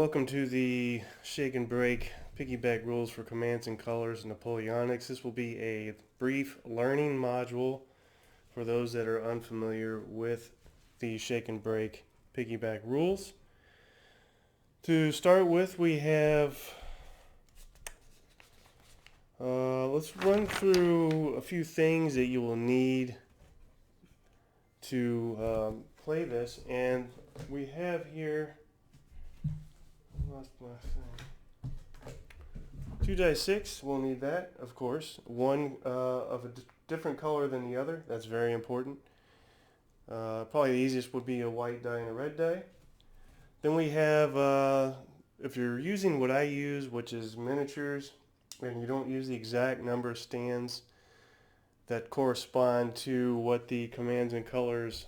Welcome to the Shake and Break Piggyback Rules for Commands and Colors Napoleonics. This will be a brief learning module for those that are unfamiliar with the Shake and Break Piggyback Rules. To start with, we have, let's run through a few things that you will need to play this. And we have here, lost my thing. 2 dice 6, we'll need that, of course. One of a different color than the other, that's very important. Probably the easiest would be a white die and a red die. Then we have, if you're using what I use, which is miniatures, and you don't use the exact number of stands that correspond to what the Commands and Colors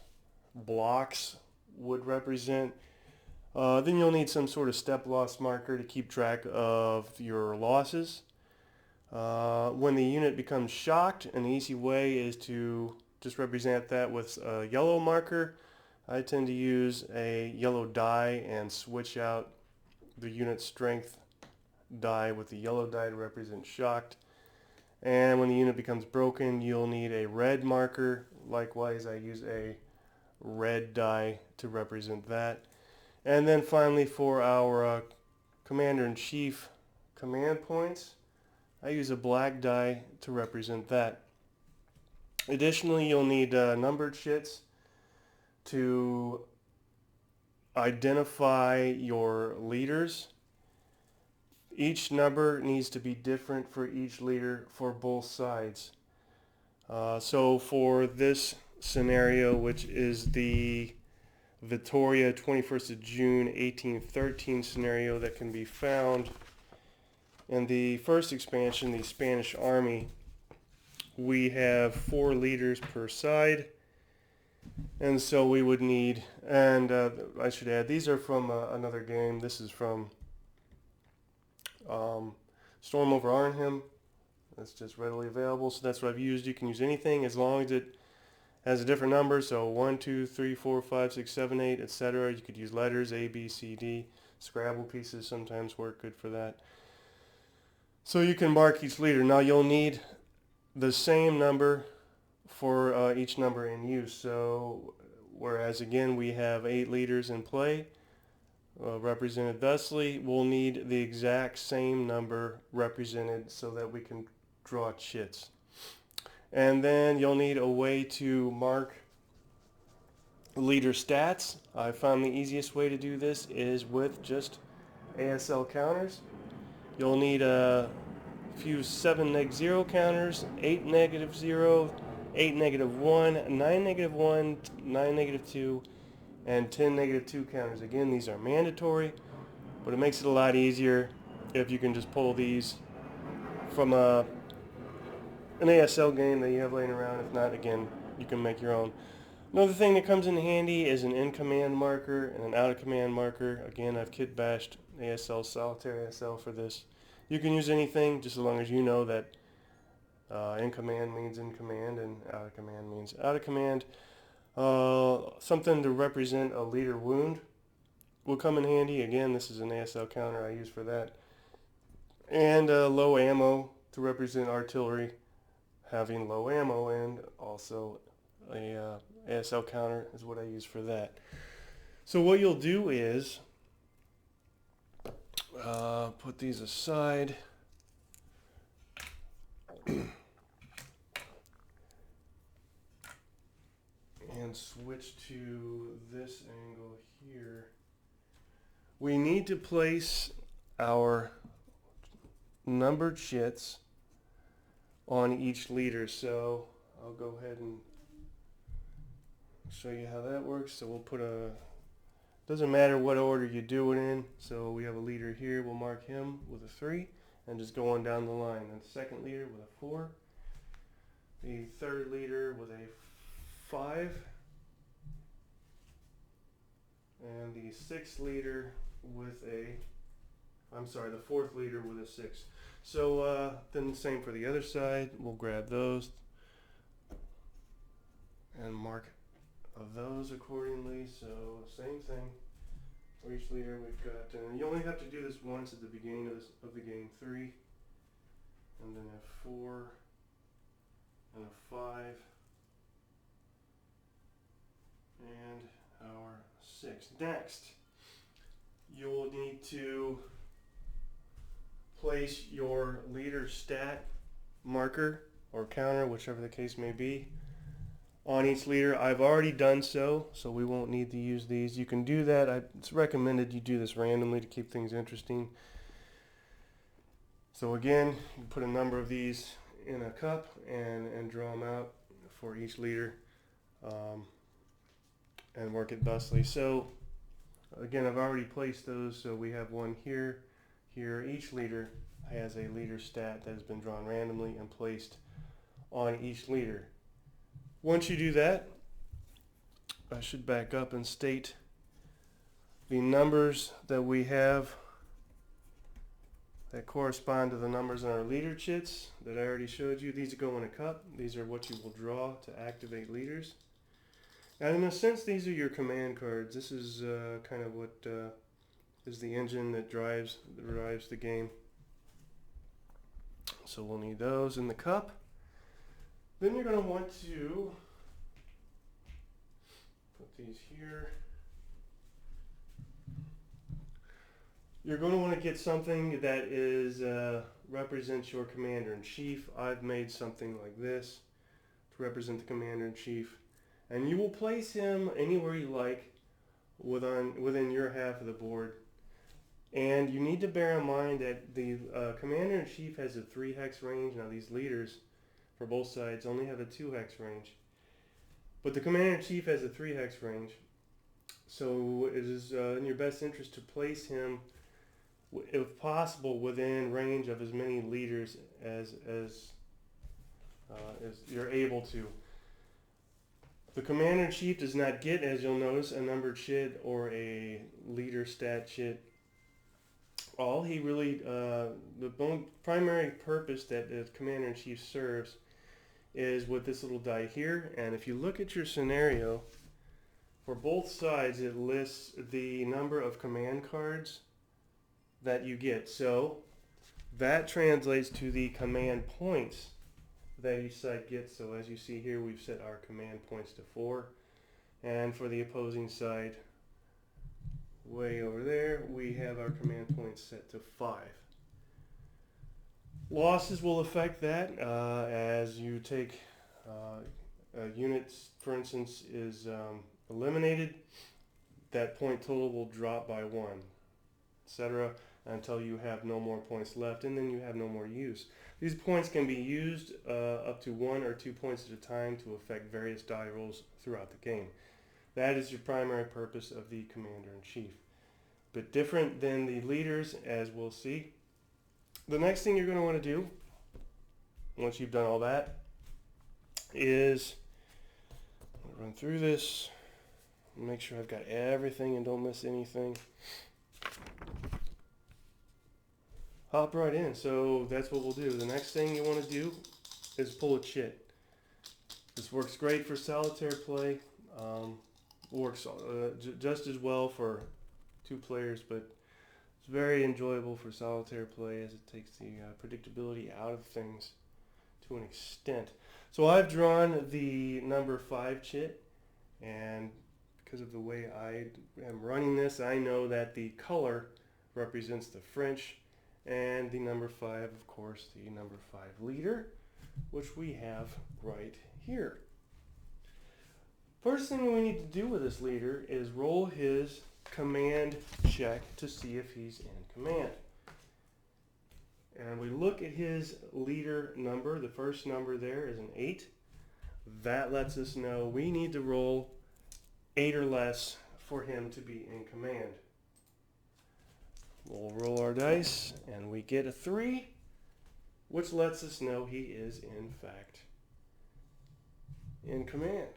blocks would represent, then you'll need some sort of step loss marker to keep track of your losses. When the unit becomes shocked, an easy way is to just represent that with a yellow marker. I tend to use a yellow die and switch out the unit strength die with the yellow die to represent shocked. And when the unit becomes broken, you'll need a red marker. Likewise, I use a red die to represent that. And then finally, for our Commander-in-Chief command points, I use a black die to represent that. Additionally, you'll need numbered shits to identify your leaders. Each number needs to be different for each leader for both sides. So for this scenario, which is the Victoria 21st of June 1813 scenario that can be found in the first expansion, the Spanish Army, we have 4 leaders per side, and so we would need, and I should add, these are from another game. This is from Storm over Arnhem. That's just readily available, so that's what I've used. You can use anything as long as it has a different number, so 1, 2, 3, 4, 5, 6, 7, 8, etc. You could use letters, A, B, C, D. Scrabble pieces sometimes work good for that. So you can mark each leader. Now you'll need the same number for each number in use. So whereas again we have 8 leaders in play, represented thusly, we'll need the exact same number represented so that we can draw chits. And then you'll need a way to mark leader stats. I found the easiest way to do this is with just ASL counters. You'll need a few 7 -0 counters, 8 -0, 8 -1, 9 -1, 9 -2, and 10 -2 counters. Again, these are mandatory, but it makes it a lot easier if you can just pull these from an ASL game that you have laying around. If not, again, you can make your own. Another thing that comes in handy is an in-command marker and an out-of-command marker. Again, I've kit bashed ASL, Solitaire ASL for this. You can use anything just as long as you know that in-command means in-command and out-of-command means out-of-command. Something to represent a leader wound will come in handy. Again, this is an ASL counter I use for that. And low ammo to represent artillery having low ammo, and also a ASL counter is what I use for that. So what you'll do is put these aside. And switch to this angle here. We need to place our numbered shits on each leader, so I'll go ahead and show you how that works. So we'll put doesn't matter what order you do it in, so we have a leader here, we'll mark him with a 3 and just go on down the line. And the second leader with a 4, the third leader with a 5, and the sixth leader with a, the fourth leader with a 6. So then the same for the other side. We'll grab those and mark those accordingly. So same thing for each leader. We've got, and only have to do this once at the beginning of the game. 3, and then a 4, and a 5, and our 6. Next, you'll need to place your leader stat marker or counter, whichever the case may be, on each leader. I've already done so we won't need to use these. You can do that. It's recommended you do this randomly to keep things interesting. So again, you put a number of these in a cup and draw them out for each leader, and work it thusly. So again, I've already placed those, so we have one here. Each leader has a leader stat that has been drawn randomly and placed on each leader. Once you do that, I should back up and state the numbers that we have that correspond to the numbers on our leader chits that I already showed you. These go in a cup. These are what you will draw to activate leaders. And in a sense, these are your command cards. This is kind of what is the engine that drives the game. So we'll need those in the cup. Then you're going to want to put these here. You're going to want to get something that is represents your commander-in-chief. I've made something like this to represent the commander-in-chief. And you will place him anywhere you like within your half of the board. And you need to bear in mind that the commander-in-chief has a 3 hex range. Now these leaders for both sides only have a 2 hex range. But the commander-in-chief has a 3 hex range. So it is in your best interest to place him, if possible, within range of as many leaders as you're able to. The commander-in-chief does not get, as you'll notice, a numbered chit or a leader stat chit. All he really, the primary purpose that the commander-in-chief serves is with this little die here. And if you look at your scenario, for both sides it lists the number of command cards that you get. So that translates to the command points that each side gets. So as you see here, we've set our command points to 4. And for the opposing side, way over there, we have our command points set to 5. Losses will affect that as you take a unit, for instance, is eliminated. That point total will drop by 1, etc., until you have no more points left, and then you have no more use. These points can be used up to 1 or 2 points at a time to affect various die rolls throughout the game. That is your primary purpose of the commander-in-chief. But different than the leaders, as we'll see. The next thing you're going to want to do, once you've done all that, is run through this, make sure I've got everything and don't miss anything. Hop right in. So that's what we'll do. The next thing you want to do is pull a chit. This works great for solitaire play. Works just as well for 2 players, but it's very enjoyable for solitaire play as it takes the predictability out of things to an extent. So I've drawn the number 5 chit, and because of the way I am running this, I know that the color represents the French, and the number 5, of course, the number 5 leader, which we have right here. First thing we need to do with this leader is roll his command check to see if he's in command. And we look at his leader number. The first number there is an 8. That lets us know we need to roll 8 or less for him to be in command. We'll roll our dice and we get a 3, which lets us know he is in fact in command.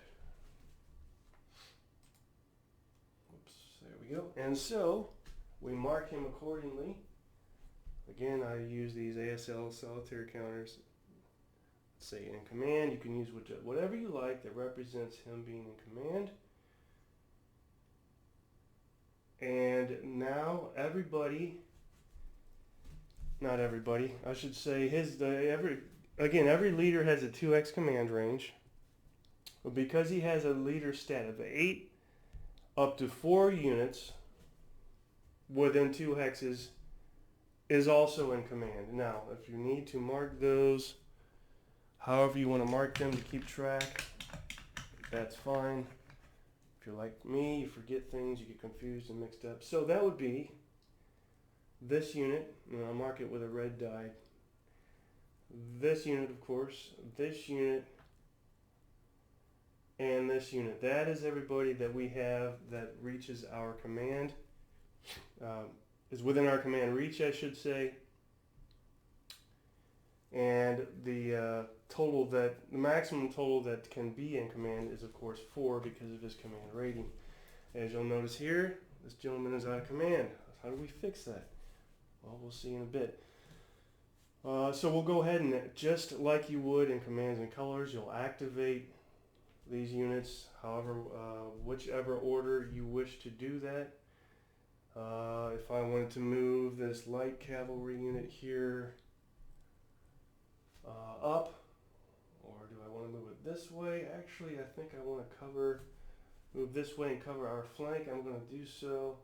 Oops, there we go. And so we mark him accordingly. Again, I use these ASL solitaire counters. Say in command. You can use whatever you like that represents him being in command. And now everybody, not everybody, I should say every leader has a 2x command range. But because he has a leader stat of 8 up to 4 units within 2 hexes is also in command. Now, if you need to mark those however you want to mark them to keep track, that's fine. If you're like me, you forget things, you get confused and mixed up. So that would be this unit, and I'll mark it with a red die. This unit, of course, this unit, and this unit. That is everybody that we have that reaches our command, is within our command reach, I should say. And the maximum total that can be in command is of course 4 because of his command rating. As you'll notice here, this gentleman is out of command. How do we fix that? Well, we'll see in a bit. So we'll go ahead and, just like you would in Commands and Colors, you'll activate these units however, whichever order you wish to do that. If I wanted to move this light cavalry unit here up, or do I want to move it this way? Actually, I think I want to move this way and cover our flank. I'm going to do so.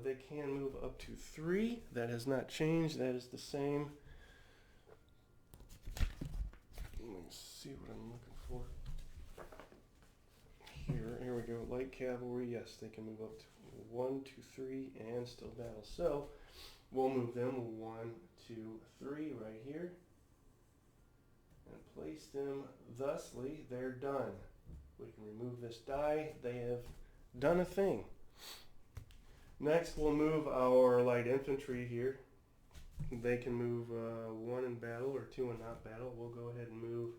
They can move up to 3. That has not changed. That is the same. Let me see what I'm looking for. Here we go. Light cavalry. Yes, they can move up to 1, 2, 3, and still battle. So we'll move them 1, 2, 3 right here. And place them thusly. They're done. We can remove this die. They have done a thing. Next, we'll move our light infantry here. They can move 1 in battle or 2 in not battle. We'll go ahead and move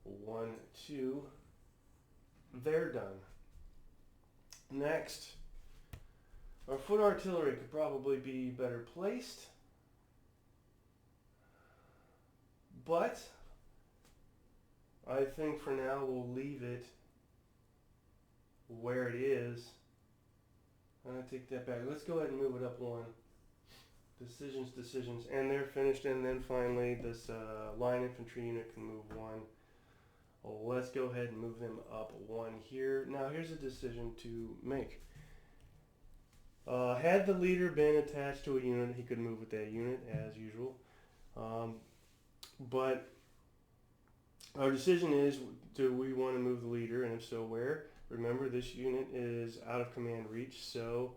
1, 2. They're done. Next, our foot artillery could probably be better placed, but I think for now we'll leave it where it is. I'm going to take that back. Let's go ahead and move it up 1. Decisions, and they're finished. And then finally, this line infantry unit can move 1. Well, let's go ahead and move them up 1 here. Now, here's a decision to make. Had the leader been attached to a unit, he could move with that unit as usual. But our decision is, do we want to move the leader, and if so, where? Remember, this unit is out of command reach, so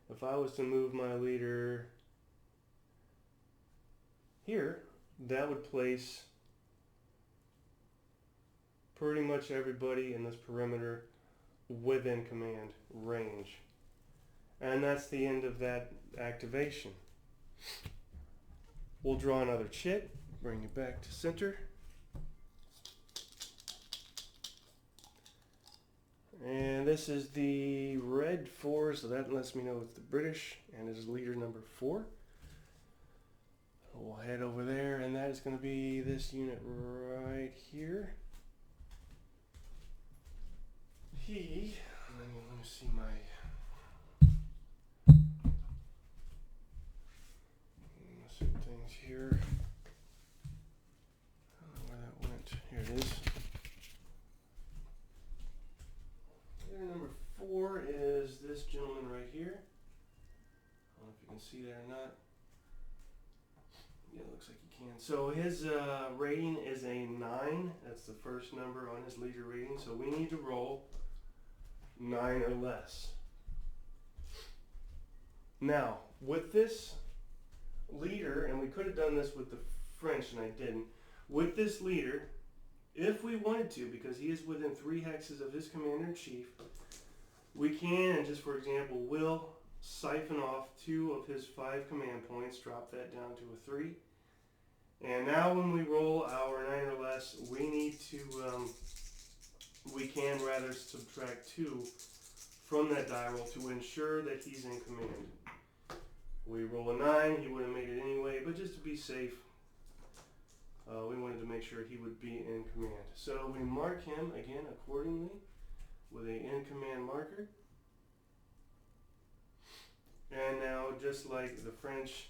if I was to move my leader here, that would place pretty much everybody in this perimeter within command range. And that's the end of that activation. We'll draw another chit, bring it back to center. And this is the red 4, so that lets me know it's the British, and it is leader number 4. We'll head over there, and that is going to be this unit right here. Let me see some things here. I don't know where that went. Here it is. Leader number 4 is this gentleman right here. I don't know if you can see that or not. Yeah, it looks like you can. So his rating is a 9. That's the first number on his leader rating. So we need to roll 9 or less. Now, with this leader, and we could have done this with the French and I didn't, with this leader, if we wanted to, because he is within 3 hexes of his commander-in-chief, we can, just for example, will siphon off 2 of his 5 command points, drop that down to a 3. And now when we roll our 9 or less, we can rather subtract 2 from that die roll to ensure that he's in command. We roll a 9, he would have made it anyway, but just to be safe, we wanted to make sure he would be in command. So we mark him again accordingly with a in command marker. And now, just like the French,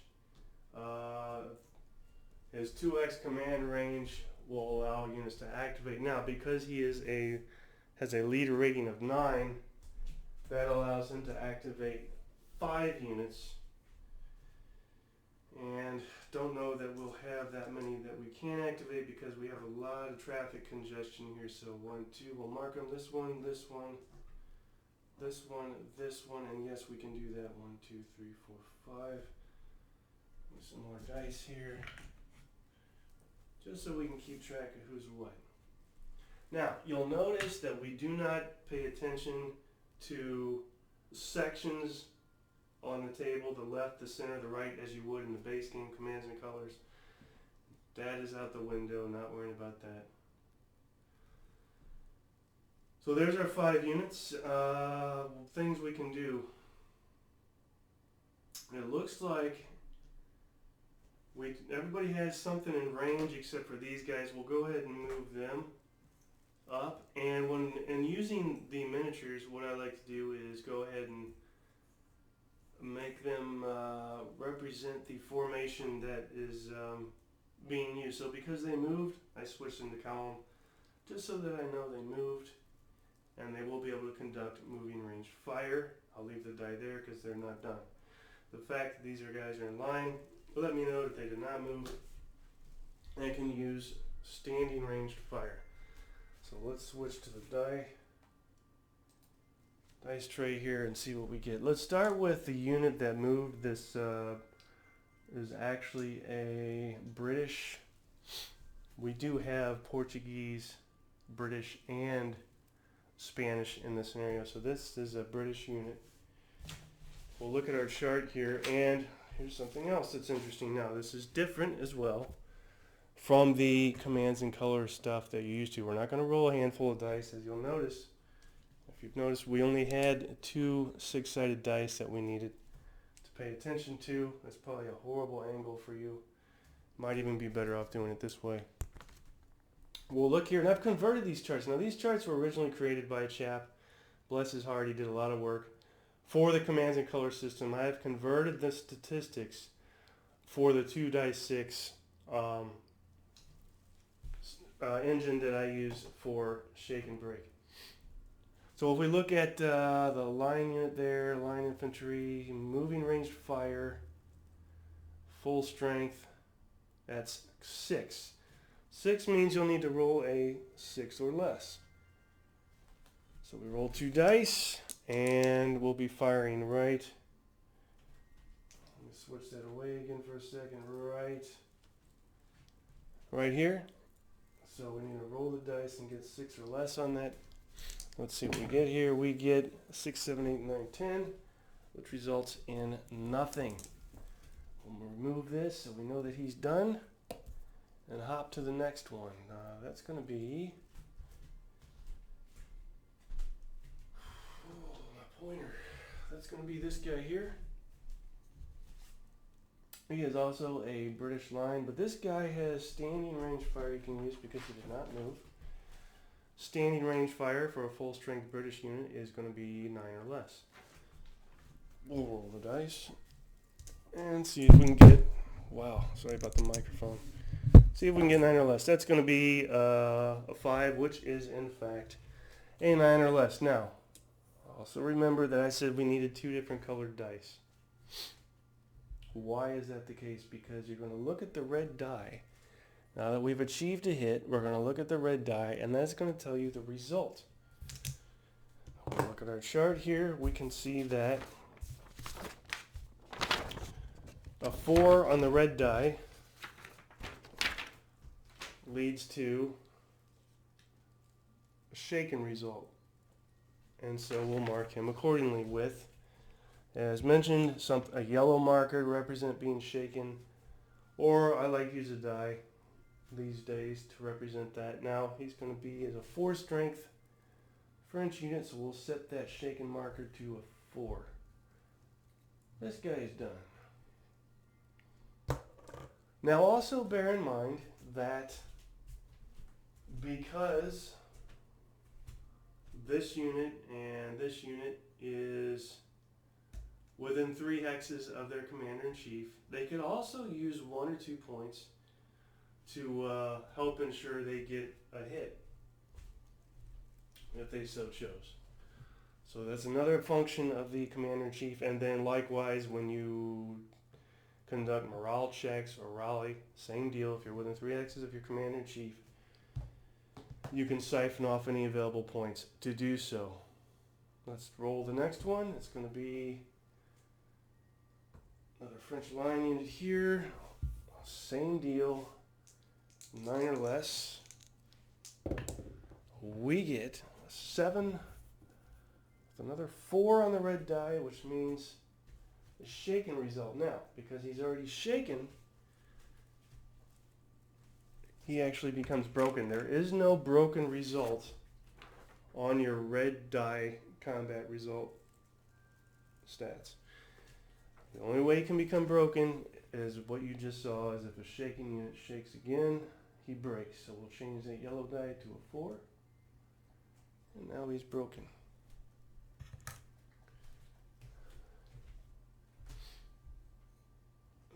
his 2x command range will allow units to activate. Now, because he has a leader rating of 9, that allows him to activate 5 units. And don't know that we'll have that many that we can activate because we have a lot of traffic congestion here. So 1, 2, we'll mark them. This one, this one, this one, this one, and yes, we can do that. 1, 2, 3, 4, 5. Some more dice here, just so we can keep track of who's what. Now, you'll notice that we do not pay attention to sections on the table, the left, the center, the right, as you would in the base game, Commands and Colors. That is out the window, not worrying about that. So there's our 5 units. Things we can do. It looks like everybody has something in range except for these guys. We'll go ahead and move them up. And using the miniatures, what I like to do is go ahead and make them represent the formation that is being used. So because they moved, I switched them to column just so that I know they moved, and they will be able to conduct moving range fire. I'll leave the die there because they're not done. The fact that these guys are in line will let me know that they did not move and can use standing ranged fire. So let's switch to the dice tray here and see what we get. Let's start with the unit that moved. This is actually a British. We do have Portuguese, British, and Spanish in this scenario. So this is a British unit. We'll look at our chart here, and here's something else that's interesting. Now, this is different as well from the Commands and Colors stuff that you're used to. We're not going to roll a handful of dice, as you'll notice. If you've noticed, we only had 2 6-sided dice that we needed to pay attention to. That's probably a horrible angle for you. Might even be better off doing it this way. We'll look here, and I've converted these charts. Now, these charts were originally created by a chap. Bless his heart, he did a lot of work for the Commands and Colors system. I have converted the statistics for the 2-dice-6 engine that I use for shake and break. So if we look at the line unit there, line infantry, moving ranged fire, full strength, that's 6. 6 means you'll need to roll a 6 or less. So we roll 2 dice, and we'll be firing right. Let me switch that away again for a second. Right here. So we need to roll the dice and get 6 or less on that. Let's see what we get here. We get 6, 7, 8, 9, 10, which results in nothing. We'll remove this so we know that he's done, and hop to the next one. That's going to be my pointer. That's going to be this guy here. He is also a British line, but this guy has standing range fire you can use because he did not move. Standing range fire for a full strength British unit is going to be 9 or less. We'll roll the dice and see if we can get, wow, sorry about the microphone. See if we can get 9 or less. That's going to be a 5, which is in fact a 9 or less. Now, also remember that I said we needed 2 different colored dice. Why is that the case? Because you're going to look at the red die. Now that we've achieved a hit, we're going to look at the red die, and that's going to tell you the result. We'll look at our chart here. We can see that a 4 on the red die leads to a shaken result. And so we'll mark him accordingly with, as mentioned, a yellow marker to represent being shaken, or I like to use a die these days to represent that. Now he's going to be as a 4 strength French unit, so we'll set that shaken marker to a 4. This guy is done. Now also bear in mind that because this unit and this unit is within 3 hexes of their commander-in-chief. They could also use 1 or 2 points to help ensure they get a hit, if they so chose. So that's another function of the commander-in-chief. And then likewise, when you conduct morale checks or rally, same deal. If you're within 3 hexes of your commander-in-chief, you can siphon off any available points to do so. Let's roll the next one. It's going to be another French line unit here. Same deal, 9 or less. We get a 7 with another 4 on the red die, which means the shaken result. Now, because he's already shaken, he actually becomes broken. There is no broken result on your red die combat result stats. The only way he can become broken is what you just saw, is if a shaken unit shakes again, he breaks. So we'll change that yellow die to a 4. And now he's broken.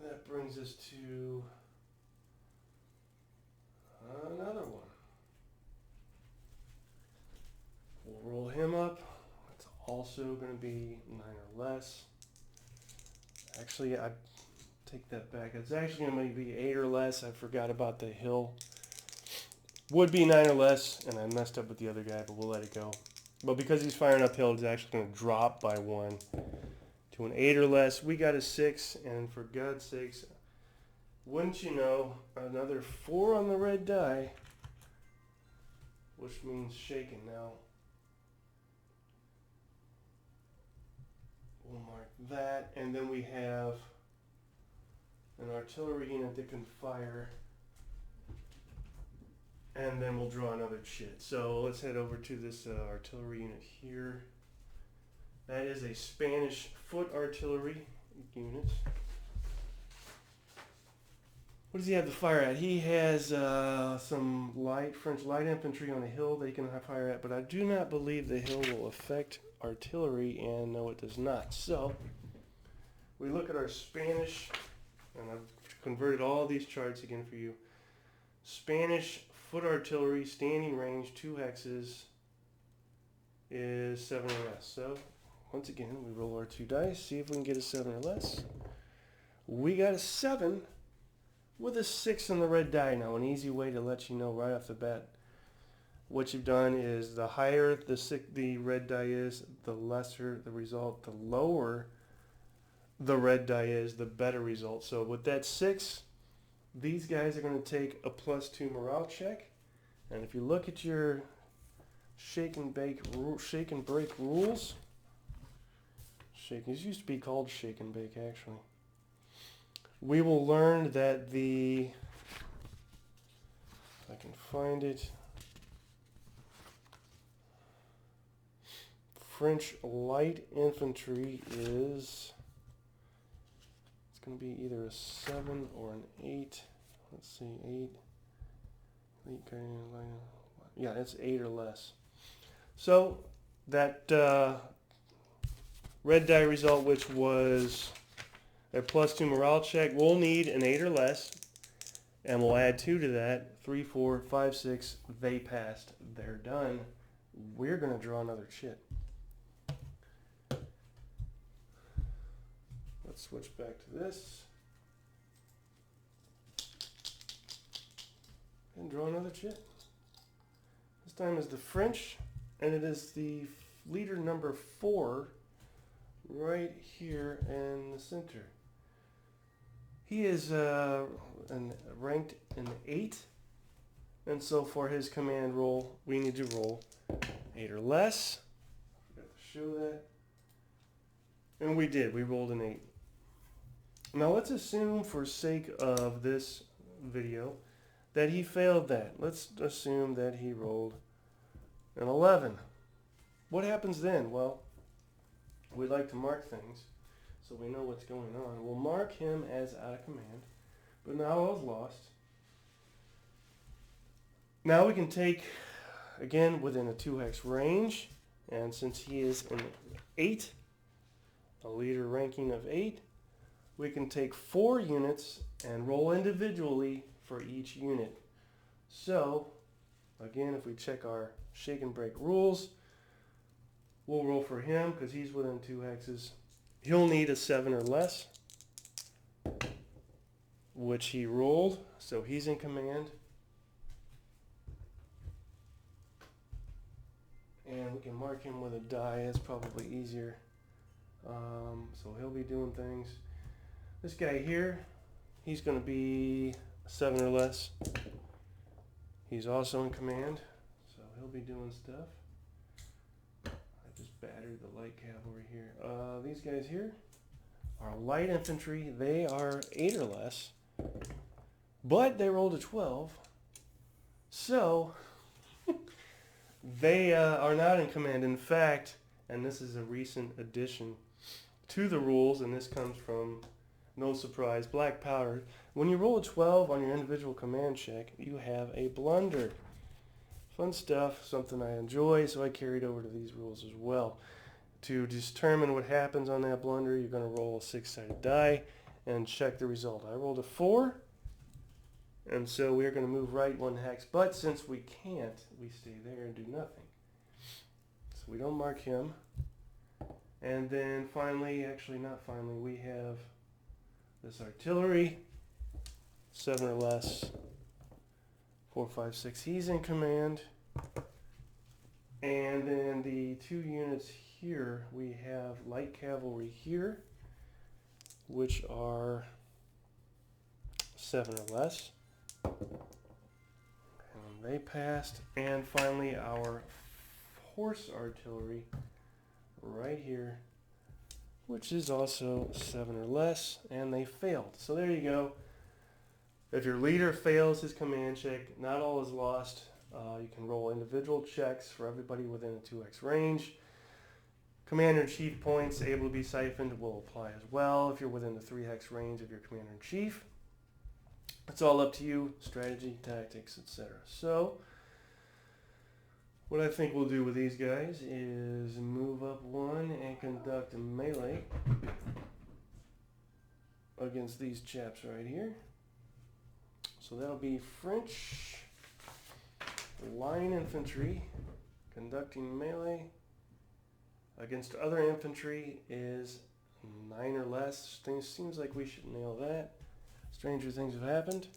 That brings us to another one. We'll roll him up. It's also going to be 9 or less. Actually, I take that back. It's actually going to be 8 or less. I forgot about the hill. Would be 9 or less, and I messed up with the other guy, but we'll let it go. But because he's firing uphill, it's actually going to drop by 1 to an 8 or less. We got a 6, and for God's sakes, wouldn't you know, another 4 on the red die, which means shaken. Now, we'll mark that, and then we have an artillery unit that can fire, and then we'll draw another chit. So let's head over to this artillery unit here. That is a Spanish foot artillery unit. What does he have to fire at? He has some French light infantry on a hill they can fire at, but I do not believe the hill will affect artillery, and no, it does not. So we look at our Spanish, and I've converted all these charts again for you. Spanish foot artillery standing range 2 hexes is 7 or less. So once again, we roll our 2 dice, see if we can get a 7 or less. We got a 7 with a 6 on the red die. Now, an easy way to let you know right off the bat what you've done is the higher the red die is, the lesser the result. The lower the red die is, the better result. So with that 6, these guys are going to take a +2 morale check. And if you look at your shake and break rules, these used to be called shake and bake actually. We will learn that if I can find it, French light infantry is, it's going to be either a 7 or an 8. Let's see, 8. Yeah, it's 8 or less. So that red die result, which was a +2 morale check, we'll need an 8 or less, and we'll add 2 to that. 3, 4, 5, 6. They passed. They're done. We're going to draw another chit. Let's switch back to this and draw another chit. This time is the French, and it is the leader number 4 right here in the center. He is ranked in 8, and so for his command roll, we need to roll 8 or less. I forgot to show that. And we did. We rolled an 8. Now let's assume, for sake of this video, that he failed that. Let's assume that he rolled an 11. What happens then? Well, we like to mark things so we know what's going on. We'll mark him as out of command, but now all's lost. Now we can take, again, within a 2 hex range, and since he is an 8, a leader ranking of 8, we can take 4 units and roll individually for each unit. So, again, if we check our shake and break rules, we'll roll for him because he's within 2 hexes. He'll need a 7 or less, which he rolled, so he's in command. And we can mark him with a die, it's probably easier. So he'll be doing things. This guy here, he's going to be 7 or less. He's also in command, so he'll be doing stuff. I just battered the light cavalry here. These guys here are light infantry. They are 8 or less, but they rolled a 12. So they are not in command. In fact, and this is a recent addition to the rules, and this comes from, no surprise, Black Powder. When you roll a 12 on your individual command check, you have a blunder. Fun stuff, something I enjoy, so I carried over to these rules as well. To determine what happens on that blunder, you're going to roll a 6-sided die and check the result. I rolled a 4, and so we're going to move right 1 hex, but since we can't, we stay there and do nothing. So we don't mark him. And then finally, actually not finally, we have this artillery, 7 or less, 4, 5, 6, he's in command. And then the 2 units here, we have light cavalry here, which are 7 or less. And they passed. And finally, our horse artillery right here, which is also 7 or less, and they failed. So there you go. If your leader fails his command check, not all is lost. You can roll individual checks for everybody within a 2x range. Commander-in-Chief points able to be siphoned will apply as well if you're within the 3 hex range of your Commander-in-Chief. It's all up to you, strategy, tactics, etc. So, what I think we'll do with these guys is move up 1 and conduct a melee against these chaps right here. So that'll be French line infantry conducting melee against other infantry is 9 or less. Seems like we should nail that. Stranger things have happened.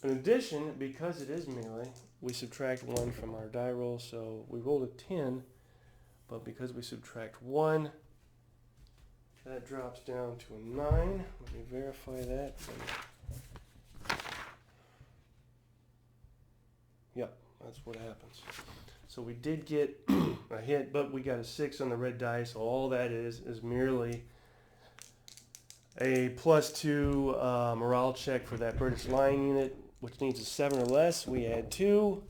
In addition, because it is melee, we subtract 1 from our die roll, so we rolled a 10, but because we subtract 1, that drops down to a 9. Let me verify that. Yep, that's what happens. So we did get a hit, but we got a 6 on the red die, so all that is merely a +2 morale check for that British line unit, which needs a 7 or less. We add 2.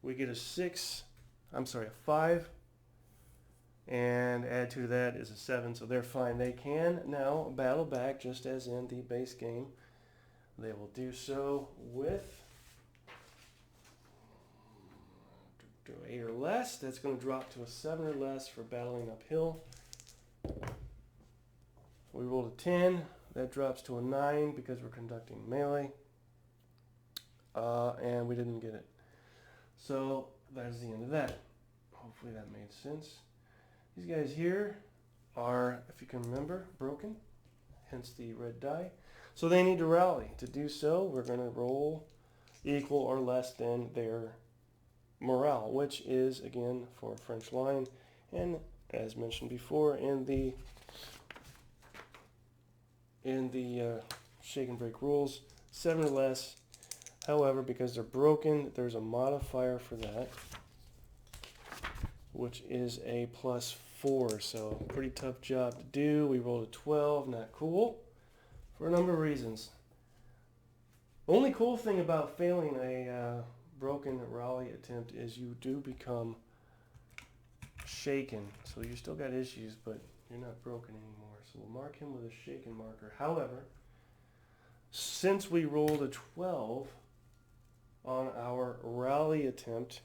We get a 5. And add 2 to that is a 7, so they're fine. They can now battle back just as in the base game. They will do so with 8 or less. That's going to drop to a 7 or less for battling uphill. We rolled a 10. That drops to a 9 because we're conducting melee. And we didn't get it. So that is the end of that. Hopefully that made sense. These guys here are, if you can remember, broken, hence the red die. So they need to rally. To do so, we're going to roll equal or less than their morale, which is, again, for French line. And as mentioned before, in the shake and break rules, 7 or less. However, because they're broken, there's a modifier for that, which is a +4. So pretty tough job to do. We rolled a 12, not cool, for a number of reasons. The only cool thing about failing a broken rally attempt is you do become shaken. So you still got issues, but you're not broken anymore. So we'll mark him with a shaken marker. However, since we rolled a 12 on our rally attempt,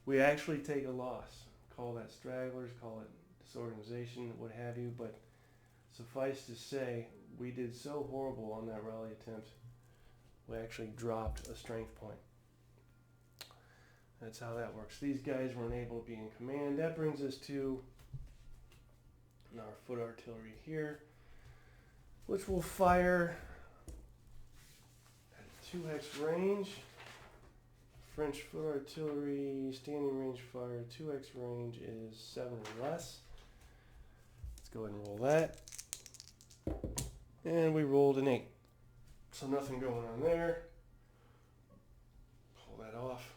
we actually take a loss call that stragglers, call it disorganization, what have you, but suffice to say, we did so horrible on that rally attempt, we actually dropped a strength point. That's how that works. These guys weren't able to be in command. That brings us to our foot artillery here, which will fire at 2x range. French foot artillery standing range fire 2x range is 7 or less. Let's go ahead and roll that. And we rolled an 8. So nothing going on there. Pull that off.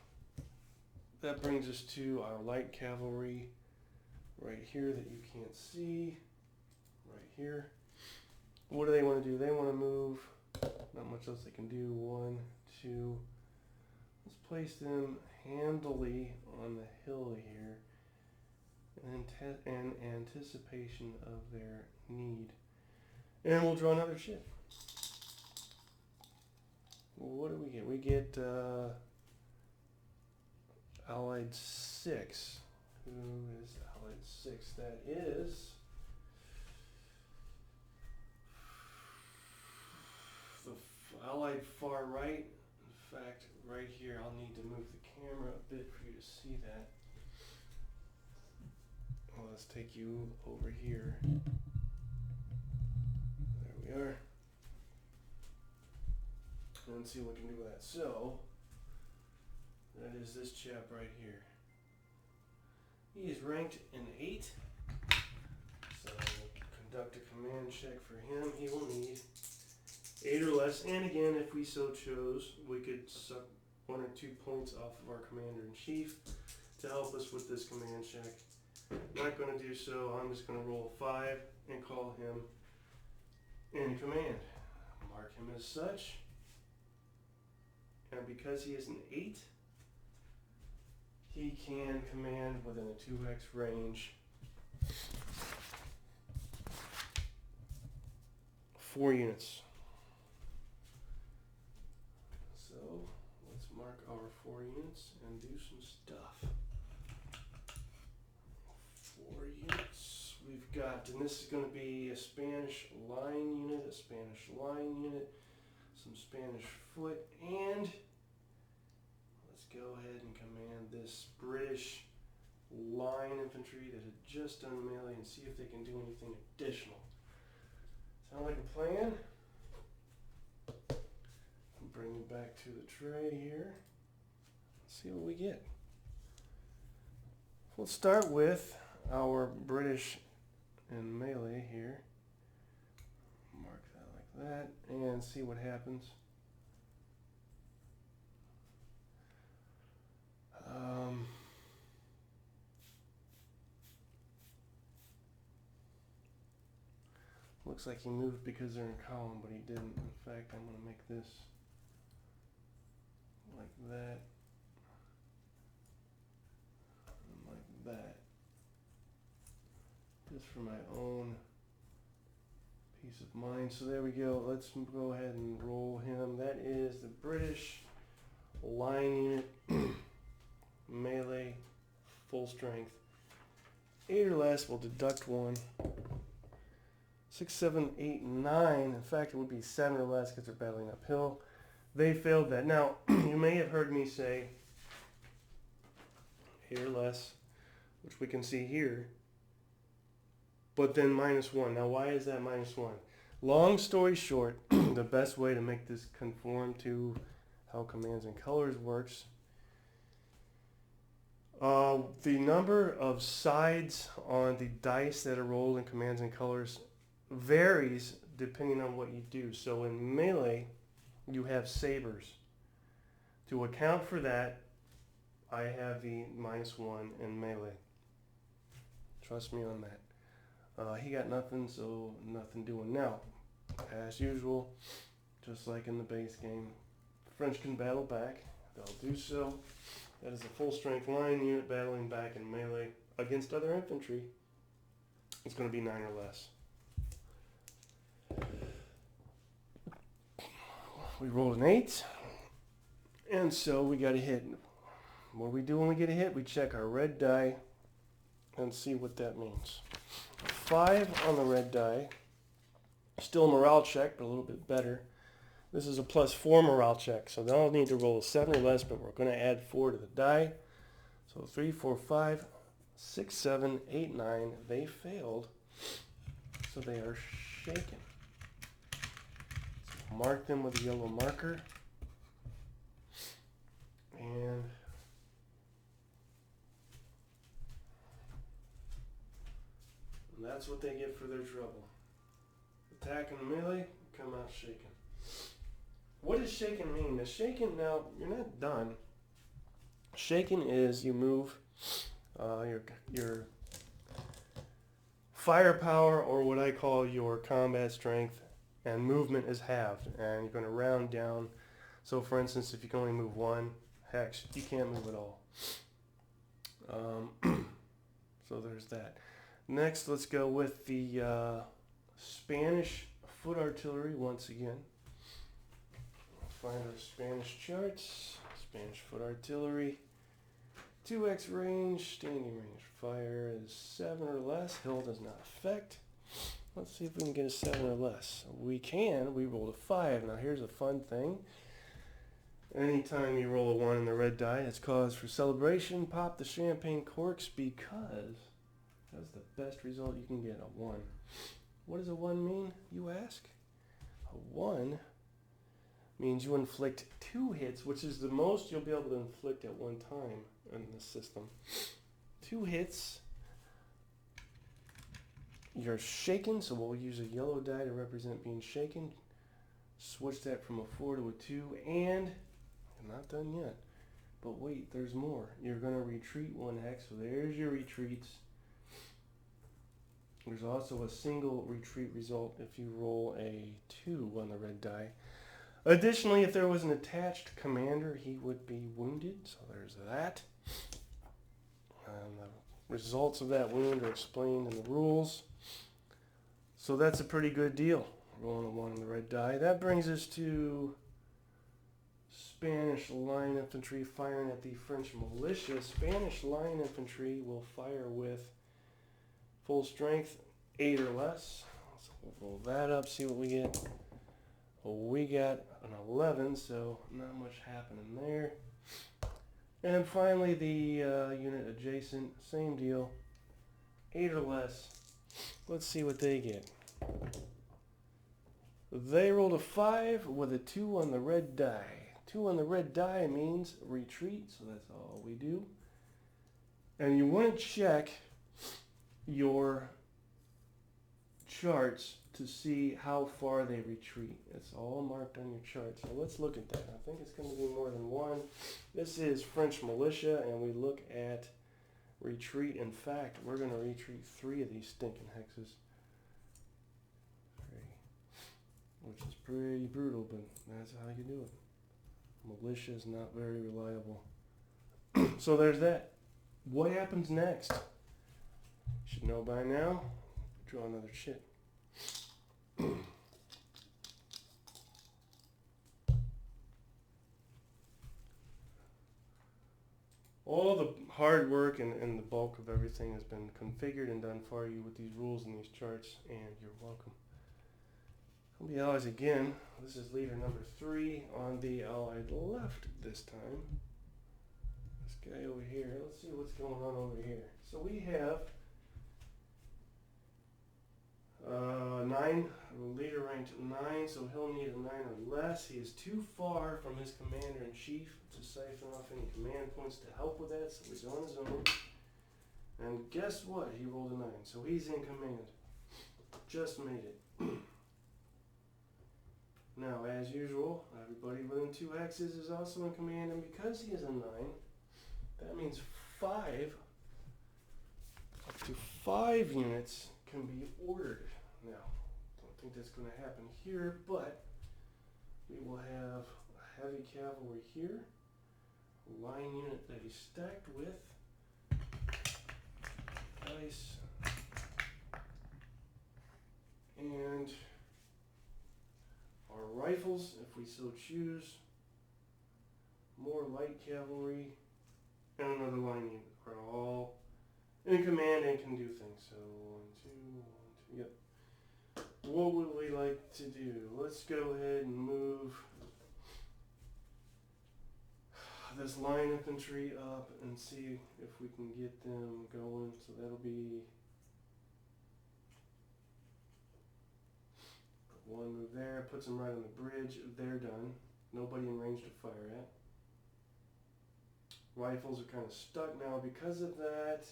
That brings us to our light cavalry right here that you can't see. Right here. What do they want to do? They want to move. Not much else they can do. 1, 2. Let's place them handily on the hill here in anticipation of their need. And we'll draw another ship. What do we get? We get Allied 6. Who is Allied 6? That is the Allied far right. In fact, right here, I'll need to move the camera a bit for you to see that. Well, let's take you over here. There we are. And see what we can do with that. So, that is this chap right here. He is ranked an 8. So, conduct a command check for him. He will need 8 or less. And again, if we so chose, we could suck 1 or 2 points off of our commander-in-chief to help us with this command check. I'm not going to do so. I'm just going to roll a 5 and call him in command. Mark him as such. And because he is an 8, he can command within a 2x range 4 units. So let's mark our 4 units and do some stuff. 4 units. We've got, and this is going to be a Spanish line unit, some Spanish foot, and let's go ahead and command this British line infantry that had just done melee and see if they can do anything additional. Sound like a plan? Bring it back to the tray here. Let's see what we get. Let's start with our British in melee here. Mark that like that and see what happens. Looks like he moved because they're in column, but he didn't. In fact, I'm going to make this like that and like that, just for my own peace of mind. So there we go. Let's go ahead and roll him. That is the British line unit, melee, full strength. 8 or less, we'll deduct 1. 6, 7, 8, 9. In fact, it would be 7 or less because they're battling uphill. They failed that. Now, you may have heard me say 8 or less, which we can see here, but then -1. Now, why is that -1? Long story short, the best way to make this conform to how Commands and Colors works, the number of sides on the dice that are rolled in Commands and Colors varies depending on what you do. So in melee, you have sabers. To account for that, I have the -1 in melee. Trust me on that. He got nothing, so nothing doing. Now, as usual, just like in the base game, the French can battle back. They'll do so. That is a full strength line unit battling back in melee against other infantry. It's going to be 9 or less. We rolled an 8, and so we got a hit. What do we do when we get a hit? We check our red die and see what that means. 5 on the red die. Still a morale check, but a little bit better. This is a +4 morale check, so they'll need to roll a 7 or less, but we're going to add 4 to the die. So 3, 4, 5, 6, 7, 8, 9. They failed, so they are shaken. So mark them with a yellow marker. And that's what they get for their trouble. Attack and melee, come out shaken. What does shaken mean? The shaken, now, you're not done. Shaken is you move your firepower, or what I call your combat strength, and movement is halved. And you're going to round down. So for instance, if you can only move 1 hex, you can't move at all. So there's that. Next, let's go with the Spanish foot artillery once again. Find our Spanish charts. Spanish foot artillery. 2x range, standing range. Fire is 7 or less. Hill does not affect. Let's see if we can get a 7 or less. We can. We rolled a 5. Now here's a fun thing. Anytime you roll a 1 in the red die, it's cause for celebration. Pop the champagne corks because that's the best result you can get, a 1. What does a 1 mean, you ask? A 1 means you inflict 2 hits, which is the most you'll be able to inflict at one time in the system. 2 hits. You're shaken, so we'll use a yellow die to represent being shaken. Switch that from a 4 to a 2, and I'm not done yet. But wait, there's more. You're going to retreat 1 hex, so there's your retreats. There's also a single retreat result if you roll a 2 on the red die. Additionally, if there was an attached commander, he would be wounded, so there's that. And the results of that wound are explained in the rules. So that's a pretty good deal, rolling a 1 on the red die. That brings us to Spanish line infantry firing at the French militia. Spanish line infantry will fire with full strength, 8 or less. So we'll roll that up, see what we get. Well, we got an 11, so not much happening there. And finally, the unit adjacent, same deal, 8 or less. Let's see what they get. They rolled a 5 with a 2 on the red die. 2 on the red die means retreat, so that's all we do. And you want to check your charts to see how far they retreat. It's all marked on your chart. So let's look at that. I think it's going to be more than 1. This is French militia, and we look at retreat. In fact, we're going to retreat 3 of these stinking hexes. 3. Which is pretty brutal, but that's how you do it. Militia is not very reliable. So there's that. What happens next? You should know by now. Draw another chit. All the hard work and the bulk of everything has been configured and done for you with these rules and these charts, and you're welcome. I'll be allies again. This is leader number 3 on the allied left this time. This guy over here. Let's see what's going on over here. So we have 9, leader ranked 9, so he'll need a 9 or less. He is too far from his commander-in-chief to siphon off any command points to help with that, so he's on his own. And guess what? He rolled a 9, so he's in command. Just made it. Now, as usual, everybody within 2 hexes is also in command, and because he is a 9, that means 5, up to 5 units can be ordered. Now, don't think that's going to happen here, but we will have a heavy cavalry here, a line unit that he's stacked with, dice, and our rifles, if we so choose, more light cavalry, and another line unit are all in command and can do things. So 1, 2, 1, 2, yep. What would we like to do? Let's go ahead and move this line infantry up and see if we can get them going. So that'll be one move there, puts them right on the bridge. They're done. Nobody in range to fire at. Rifles are kind of stuck now because of that.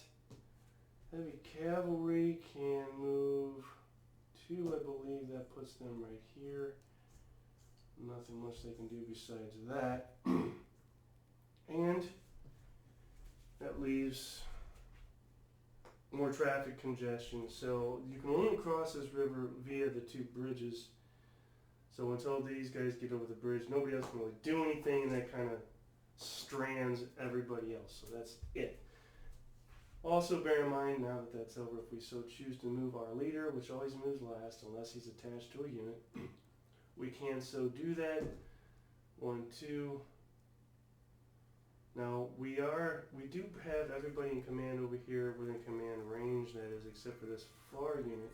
Heavy cavalry can move 2, I believe. That puts them right here. Nothing much they can do besides that. And that leaves more traffic congestion. So you can only cross this river via the 2 bridges. So until these guys get over the bridge, nobody else can really do anything, and that kind of strands everybody else. So that's it. Also bear in mind, now that that's over, if we so choose to move our leader, which always moves last unless he's attached to a unit, we can so do that. 1, 2. Now we do have everybody in command over here within command range, that is, except for this far unit.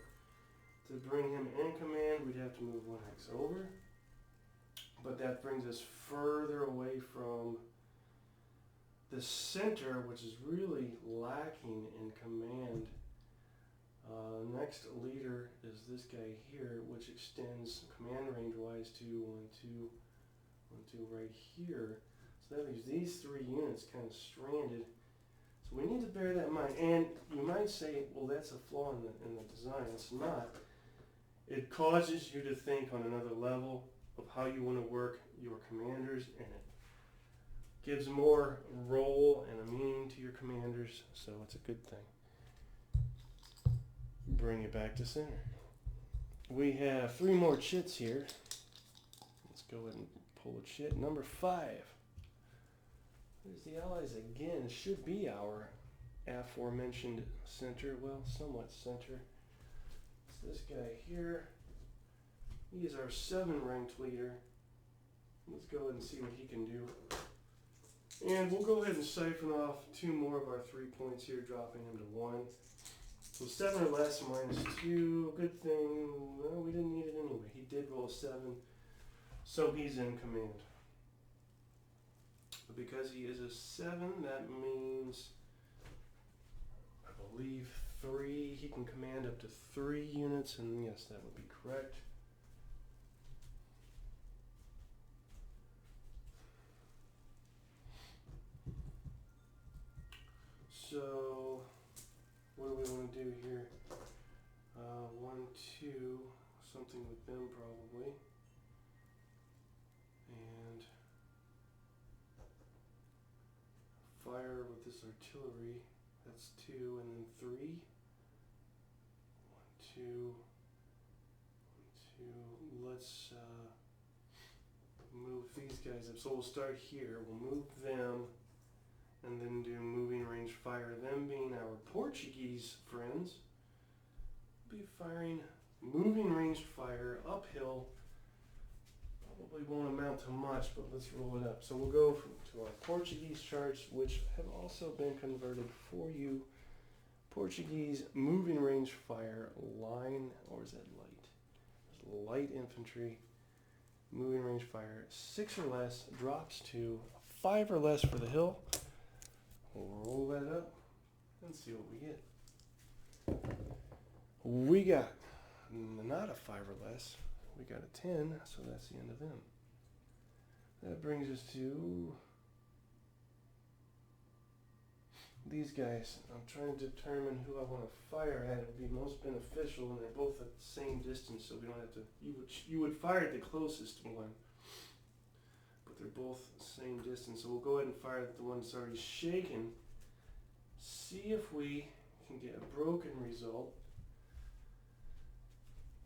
To bring him in command, we'd have to move 1 hex over, but that brings us further away from the center, which is really lacking in command. Next leader is this guy here, which extends command range wise to 1, 2, 1, 2 right here. So that leaves these 3 units kind of stranded. So we need to bear that in mind. And you might say, well, that's a flaw in the design. It's not. It causes you to think on another level of how you want to work your commanders, and it gives more role and a meaning to your commanders, so it's a good thing. Bring it back to center. We have 3 more chits here. Let's go ahead and pull a chit. Number 5. There's the Allies again. Should be our aforementioned center. Well, somewhat center. It's this guy here. He is our 7 ranked leader. Let's go ahead and see what he can do. And we'll go ahead and siphon off 2 more of our 3 points here, dropping him to 1. So 7 or less -2. Good thing. Well, we didn't need it anyway. He did roll 7, so he's in command. But because he is a 7, that means, I believe, 3. He can command up to 3 units, and yes, that would be correct. So, what do we want to do here? 1, 2, something with them probably. And fire with this artillery. That's 2, and then 3. 1, 2, 1, 2. Let's move these guys up. So we'll start here. We'll move them, and then do moving range fire. Them being our Portuguese friends, be firing moving range fire uphill. Probably won't amount to much, but let's roll it up. So we'll go to our Portuguese charts, which have also been converted for you. Portuguese moving range fire line, or is that light? There's light infantry. Moving range fire 6 or less drops to 5 or less for the hill. We'll roll that up and see what we get. We got not a 5 or less. We got a 10, so that's the end of them. That brings us to these guys. I'm trying to determine who I want to fire at. It would be most beneficial, and they're both at the same distance, so we don't have to. You would fire at the closest one, but they're both the same distance. So we'll go ahead and fire at the one that's already shaken. See if we can get a broken result.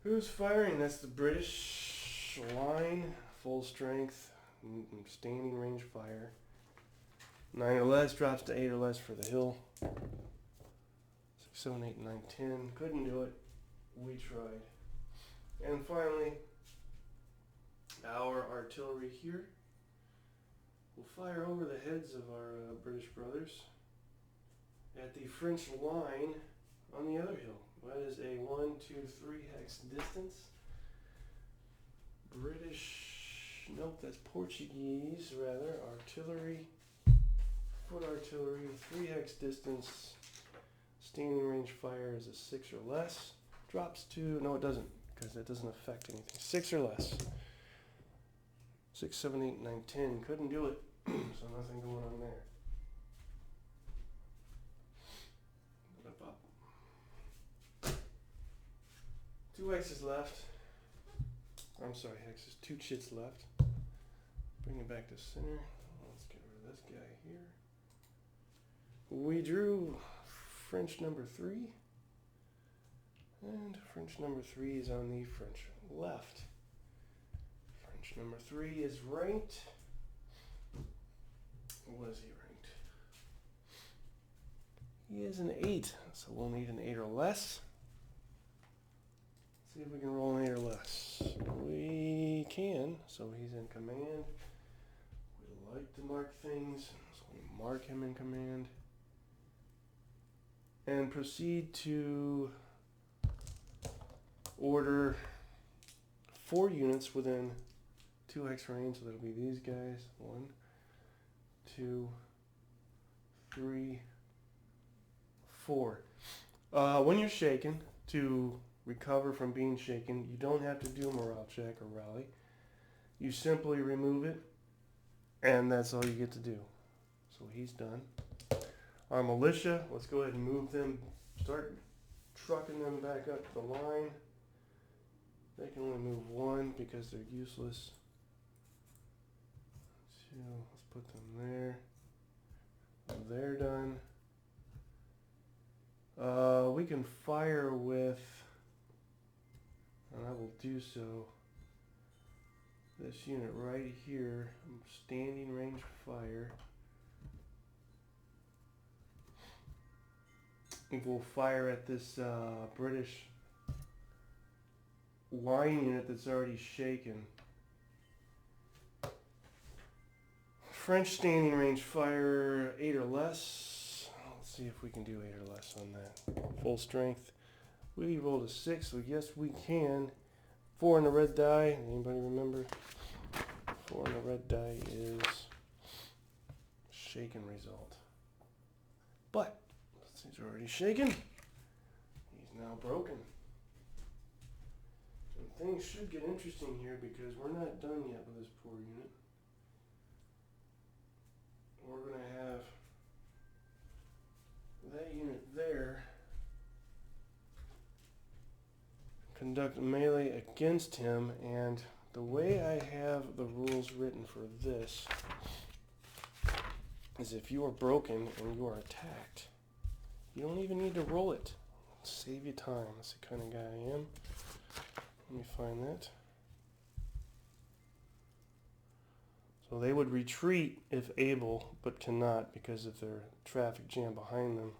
Who's firing? That's the British line, full strength, standing range fire. 9 or less drops to 8 or less for the hill. 6, 7, 8, 9, 10. Couldn't do it. We tried. And finally, our artillery here will fire over the heads of our British brothers at the French line on the other hill. That is a 1, 2, 3 hex distance. British, nope, that's Portuguese rather, artillery, foot artillery, 3 hex distance, standing range fire is a 6 or less, drops to, no it doesn't, because that doesn't affect anything, 6 or less, 6, 7, 8, 9, 10, couldn't do it, so nothing going on there. Two X's left. I'm sorry, Hexes. 2 chits left. Bring it back to center. Let's get rid of this guy here. We drew French number 3. And French number 3 is on the French left. French number 3 is ranked. What is he ranked? He is an 8, so we'll need an 8 or less. See if we can roll an 8 or less. We can, so he's in command. We like to mark things, so we mark him in command. And proceed to order 4 units within 2 hex range, so that'll be these guys. 1, 2, 3, 4. When you're shaken, to recover from being shaken, you don't have to do a morale check or rally. You simply remove it, and that's all you get to do. So he's done. Our militia, let's go ahead and move them, start trucking them back up the line. They can only move 1 because they're useless. 2, let's put them there. They're done. We can fire with, and I will do so, this unit right here, standing range fire. We'll fire at this British line unit that's already shaken. French standing range fire 8 or less. Let's see if we can do 8 or less on that. Full strength. We rolled a 6, so yes we can. 4 on the red die. Anybody remember? 4 on the red die is shaken result. But he's already shaken. He's now broken. And things should get interesting here because we're not done yet with this poor unit. We're going to have that unit there conduct melee against him, and the way I have the rules written for this is if you are broken and you are attacked, you don't even need to roll it. Save you time. That's the kind of guy I am. Let me find that. So they would retreat if able, but cannot because of their traffic jam behind them.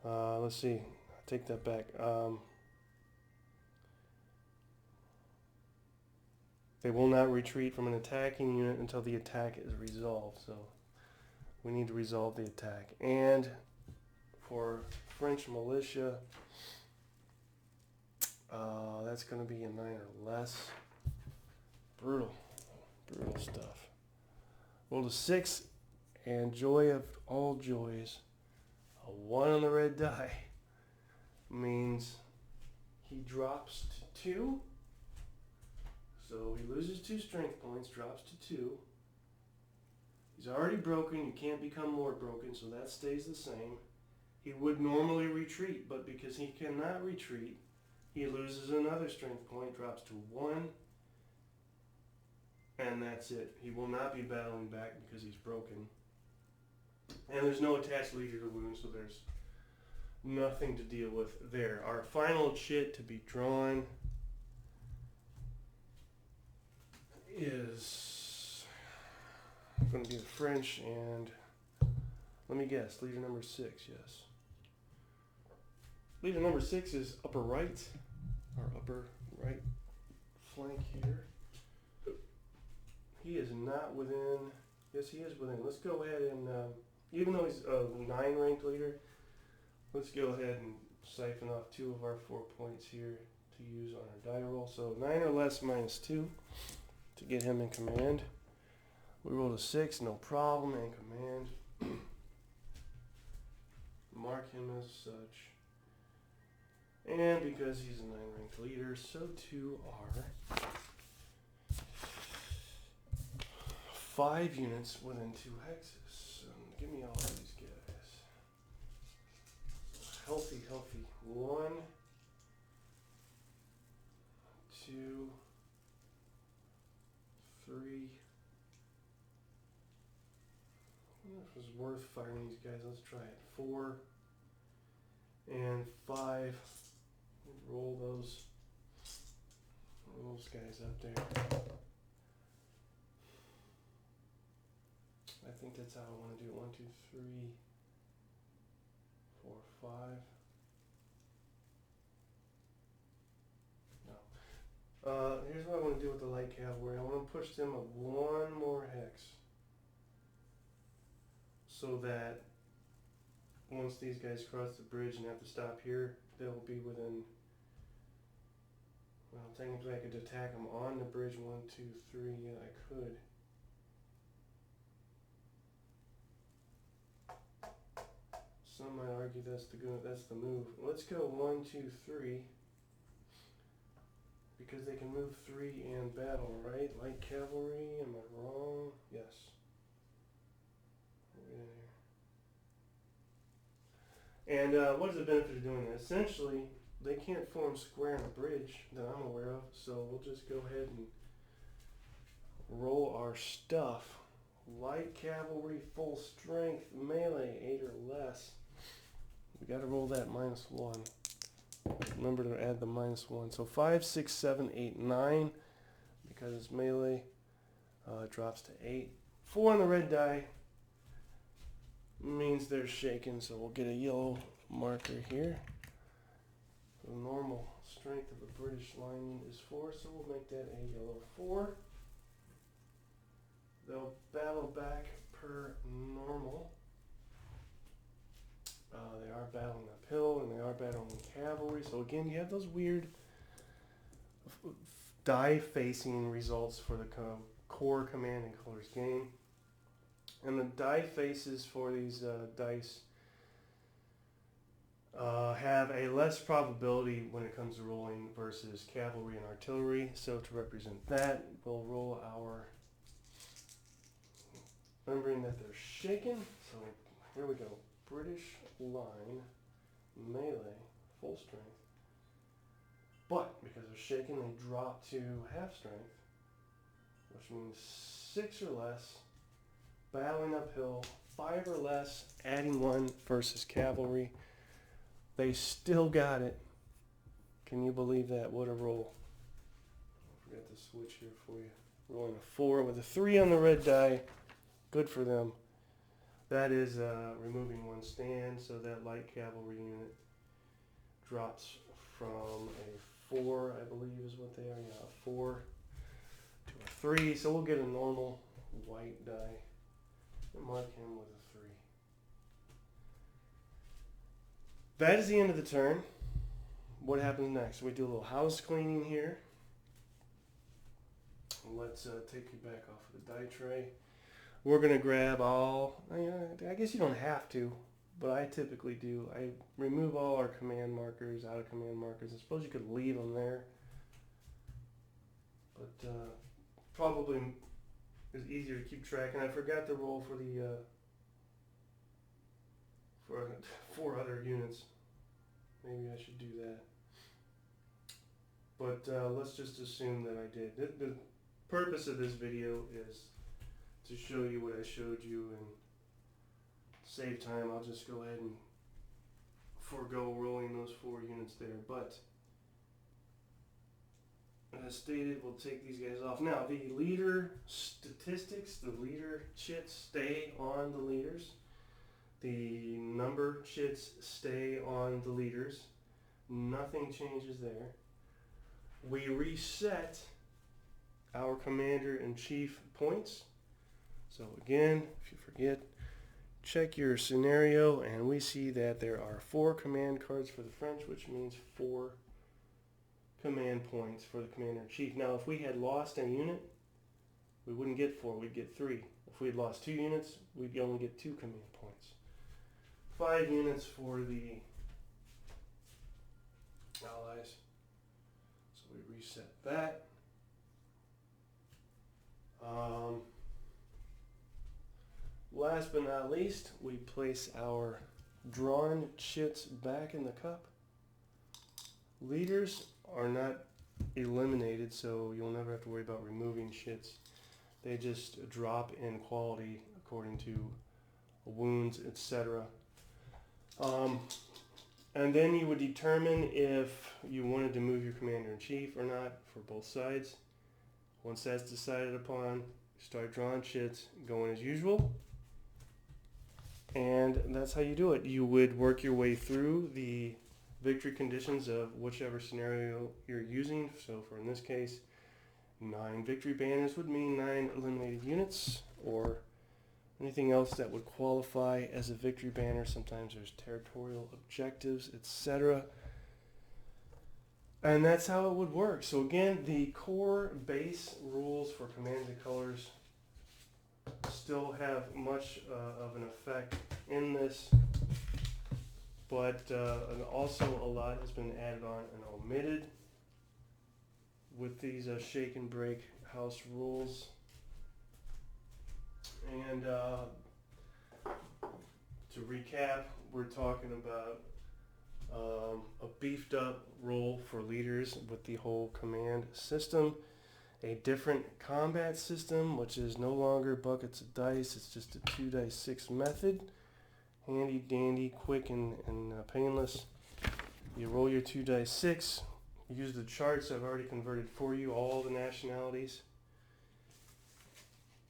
Let's see. I take that back. They will not retreat from an attacking unit until the attack is resolved. So we need to resolve the attack. And for French militia, that's going to be a 9 or less. Brutal. Brutal stuff. Rolled a 6, and joy of all joys, a 1 on the red die means he drops to 2. So he loses 2 strength points, drops to 2. He's already broken. You can't become more broken, so that stays the same. He would normally retreat, but because he cannot retreat, he loses another strength point, drops to 1. And that's it. He will not be battling back because he's broken. And there's no attached leader to wound, so there's nothing to deal with there. Our final chit to be drawn is going to be the French, and let me guess, leader number 6, yes. Leader number 6 is upper right, our upper right flank here. He is not within, yes he is within. Let's go ahead and even though he's a 9 ranked leader, let's go ahead and siphon off 2 of our 4 points here to use on our die roll. So 9 or less -2 to get him in command. We rolled a 6, no problem, in command. Mark him as such. And because he's a 9 ranked leader, so too are 5 units within 2 hexes. So give me all of these guys. Healthy. 1, 2, 3. I wonder if it was worth firing these guys. Let's try it. 4 and 5. Roll those guys up there. I think that's how I want to do it. 1, 2, 3, 4, 5. No. Here's what I want to do with the light cavalry. I want to push them up 1 more hex, so that once these guys cross the bridge and have to stop here, they'll be within. Well, technically I could attack them on the bridge. 1, 2, 3. Yeah, I could. Some might argue that's the move. Let's go 1, 2, 3. Because they can move 3 and battle, right? Light cavalry, am I wrong? Yes. And what is the benefit of doing that? Essentially, they can't form square on a bridge that I'm aware of, so we'll just go ahead and roll our stuff. Light cavalry, full strength, melee, 8 or less. We got to roll that -1. Remember to add the -1. So 5, 6, 7, 8, 9. Because it's melee, it drops to 8. 4 on the red die means they're shaken, so we'll get a yellow marker here. The normal strength of the British lineman is 4, so we'll make that a yellow 4. They'll battle back per normal. They are battling uphill, and they are battling cavalry. So again, you have those weird die-facing results for the core Command and Colors game. And the die faces for these dice have a less probability when it comes to rolling versus cavalry and artillery. So to represent that, we'll roll our, remembering that they're shaken. So here we go. British line, melee, full strength. But because they're shaken, they drop to half strength, which means 6 or less, battling uphill, 5 or less, adding 1 versus cavalry. They still got it. Can you believe that? What a roll. I forgot to switch here for you. Rolling a 4 with a 3 on the red die. Good for them. That is removing 1 stand, so that light cavalry unit drops from a 4, I believe is what they are. Yeah, a 4 to a 3. So we'll get a normal white die and mark him with a 3. That is the end of the turn. What happens next? We do a little house cleaning here. Let's take you back off of the die tray. We're going to grab all, I guess you don't have to, but I typically do. I remove all our command markers, out of command markers. I suppose you could leave them there, but probably is easier to keep track. And I forgot to roll for the for 4 other units. Maybe I should do that. But let's just assume that I did. The purpose of this video is to show you what I showed you and save time. I'll just go ahead and forego rolling those 4 units there. But as stated, we'll take these guys off. Now, the leader statistics, the leader chits stay on the leaders. The number chits stay on the leaders. Nothing changes there. We reset our commander-in-chief points. So again, if you forget, check your scenario, and we see that there are 4 command cards for the French, which means 4 command points for the commander-in-chief. Now, if we had lost a unit, we wouldn't get 4, we'd get 3. If we had lost 2 units, we'd only get 2 command points. 5 units for the allies. So we reset that. Last but not least, we place our drawn chits back in the cup. Leaders are not eliminated, so you'll never have to worry about removing chits. They just drop in quality according to wounds, etc. And then you would determine if you wanted to move your commander-in-chief or not for both sides. Once that's decided upon, you start drawing chits, going as usual. And that's how you do it. You would work your way through the victory conditions of whichever scenario you're using. So for in this case, 9 victory banners would mean 9 eliminated units, or anything else that would qualify as a victory banner. Sometimes there's territorial objectives, etc. And that's how it would work. So again, the core base rules for Commands and Colors still have much of an effect in this, but and also a lot has been added on and omitted with these shake and break house rules. And to recap, we're talking about a beefed up role for leaders with the whole command system, a different combat system, which is no longer buckets of dice, it's just a 2-dice-6 method. Handy dandy, quick and painless. You roll your 2-dice-6, use the charts I've already converted for you, all the nationalities.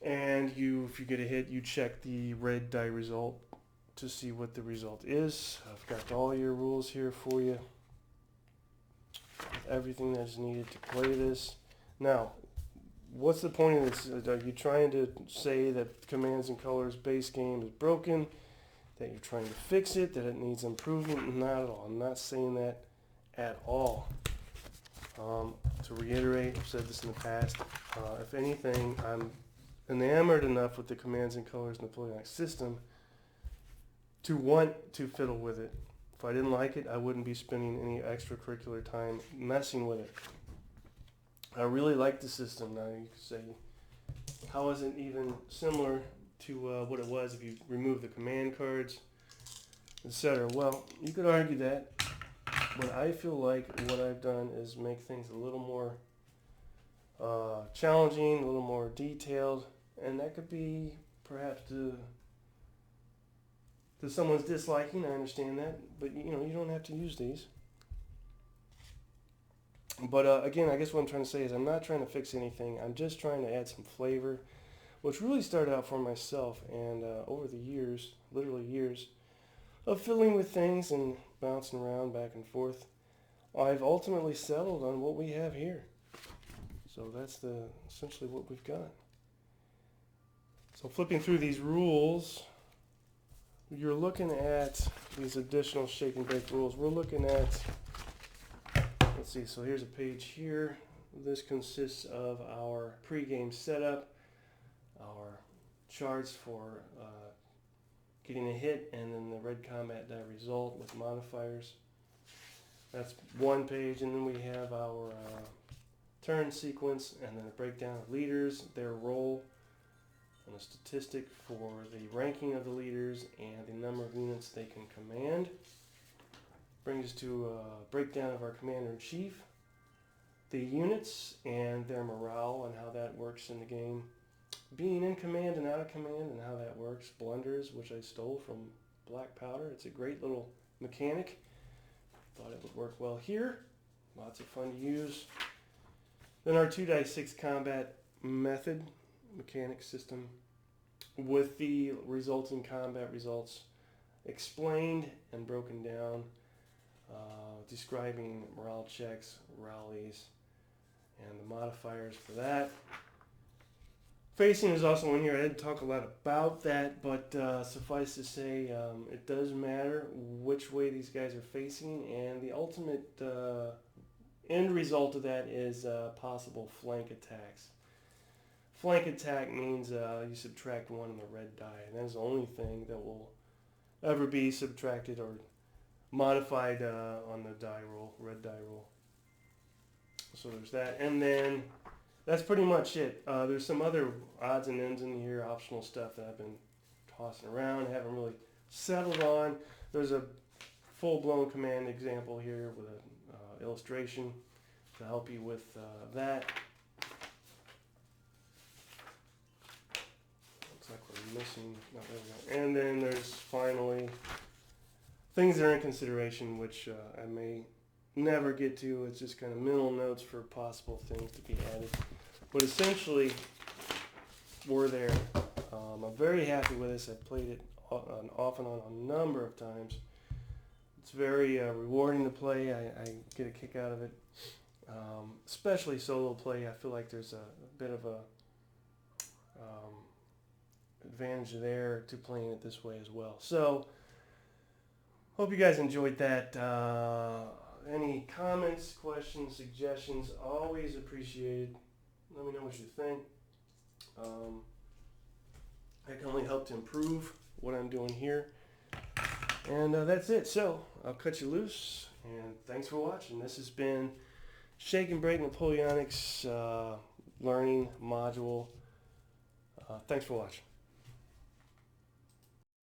And if you get a hit, you check the red die result to see what the result is. I've got all your rules here for you. Everything that's needed to play this. Now, what's the point of this? Are you trying to say that Commands and Colors base game is broken? That you're trying to fix it? That it needs improvement? Not at all. I'm not saying that at all. To reiterate, I've said this in the past. If anything, I'm enamored enough with the Commands and Colors Napoleonics system to want to fiddle with it. If I didn't like it, I wouldn't be spending any extracurricular time messing with it. I really like the system. Now you could say, how is it even similar to what it was if you remove the command cards, etc.? Well, you could argue that, but I feel like what I've done is make things a little more challenging, a little more detailed, and that could be perhaps to someone's disliking. I understand that, but you don't have to use these. But again, I guess what I'm trying to say is I'm not trying to fix anything. I'm just trying to add some flavor, which really started out for myself, and over the years, literally years, of fiddling with things and bouncing around back and forth, I've ultimately settled on what we have here. So that's essentially what we've got. So flipping through these rules, you're looking at these additional shake and bake rules. We're looking at, let's see, so here's a page here. This consists of our pre-game setup, our charts for getting a hit, and then the red combat die result with modifiers. That's one page, and then we have our turn sequence, and then a breakdown of leaders, their role, and a statistic for the ranking of the leaders and the number of units they can command. Brings us to a breakdown of our commander-in-chief, the units and their morale and how that works in the game, being in command and out of command and how that works, blunders, which I stole from Black Powder. It's a great little mechanic. Thought it would work well here. Lots of fun to use. Then our 2-dice-6 combat method, mechanic system, with the resulting combat results explained and broken down, describing morale checks, rallies, and the modifiers for that. Facing is also in here. I didn't talk a lot about that, but suffice to say, it does matter which way these guys are facing, and the ultimate end result of that is possible flank attacks. Flank attack means you subtract one on the red die, and that's the only thing that will ever be subtracted or modified on the die roll, red die roll. So there's that, and then that's pretty much it. There's some other odds and ends in here, optional stuff that I've been tossing around, haven't really settled on. There's a full-blown command example here with an illustration to help you with that. Looks like we're missing, no, there we go. And then there's finally things that are in consideration, which I may never get to. It's just kind of mental notes for possible things to be added. But essentially, we're there. I'm very happy with this. I've played it off and on a number of times. It's very rewarding to play. I get a kick out of it. Especially solo play. I feel like there's a bit of a advantage there to playing it this way as well. So, hope you guys enjoyed that. Any comments, questions, suggestions, always appreciated. Let me know what you think. I can only help to improve what I'm doing here. And that's it. So, I'll cut you loose. And thanks for watching. This has been Shake and Break Napoleonics Learning Module. Thanks for watching.